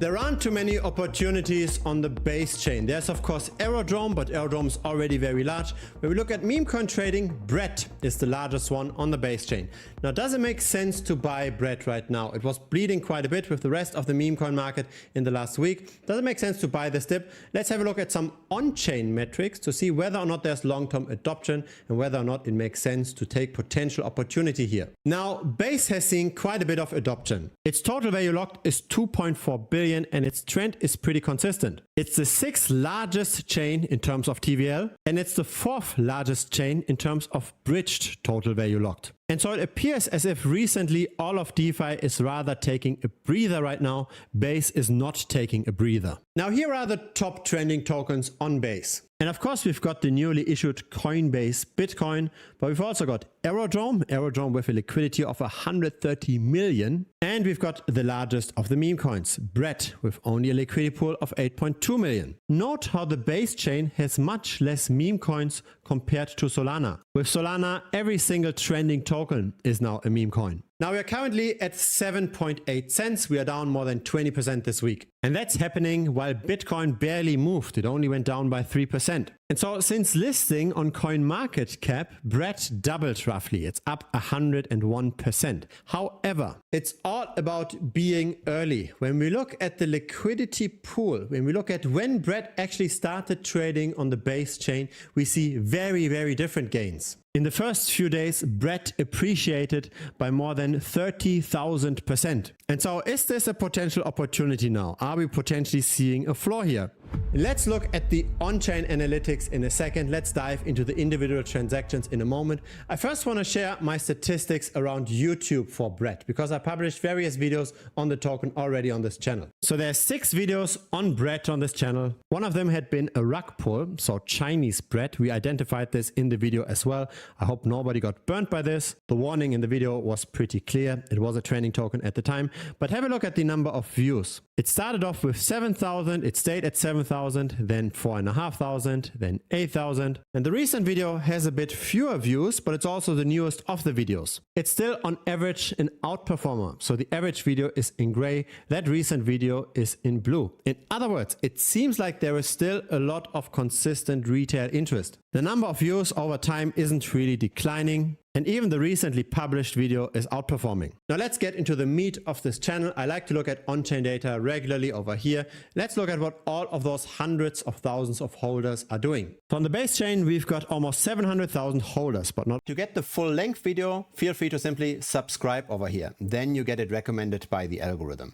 There aren't too many opportunities on the base chain. There's of course Aerodrome, but Aerodrome is already very large. When we look at meme coin trading, BRED is the largest one on the base chain. Now, does it make sense to buy BRED right now? It was bleeding quite a bit with the rest of the meme coin market in the last week. Does it make sense to buy this dip? Let's have a look at some on-chain metrics to see whether or not there's long-term adoption and whether or not it makes sense to take potential opportunity here. Now, base has seen quite a bit of adoption. Its total value locked is 2.4 billion and its trend is pretty consistent. It's the 6th largest chain in terms of TVL and it's the 4th largest chain in terms of bridged total value locked. And so it appears as if recently all of DeFi is rather taking a breather right now. Base is not taking a breather. Now here are the top trending tokens on Base. And of course we've got the newly issued Coinbase Bitcoin, but we've also got Aerodrome with a liquidity of 130 million. And we've got the largest of the meme coins, BRED, with only a liquidity pool of 8.2 million. Note how the Base chain has much less meme coins compared to Solana. With Solana, every single trending token is now a meme coin. Now we are currently at 7.8 cents. We are down more than 20% this week. And that's happening while Bitcoin barely moved. It only went down by 3%. And so since listing on CoinMarketCap, BRED doubled roughly. It's up 101%. However, it's all about being early. When we look at the liquidity pool, when we look at when BRED actually started trading on the Base chain, we see very, very different gains. In the first few days, BRED appreciated by more than 30,000%. And so is this a potential opportunity now? Are we potentially seeing a floor here? Let's look at the on-chain analytics in a second. Let's dive into the individual transactions in a moment. I first want to share my statistics around YouTube for BRED because I published various videos on the token already on this channel. So there's 6 videos on BRED on this channel. One of them had been a rug pull, so Chinese BRED. We identified this in the video as well. I hope nobody got burnt by this. The warning in the video was pretty clear. It was a trending token at the time, but have a look at the number of views. It started off with 7,000, it stayed at 7,000, then 4,500, then 8,000. And the recent video has a bit fewer views, but it's also the newest of the videos. It's still on average an outperformer. So the average video is in gray. That recent video is in blue. In other words, it seems like there is still a lot of consistent retail interest. The number of views over time isn't really declining. And even the recently published video is outperforming. Now let's get into the meat of this channel. I like to look at on-chain data regularly over here. Let's look at what all of those hundreds of thousands of holders are doing. So on the Base chain, we've got almost 700,000 holders, but not. To get the full length video, feel free to simply subscribe over here. Then you get it recommended by the algorithm.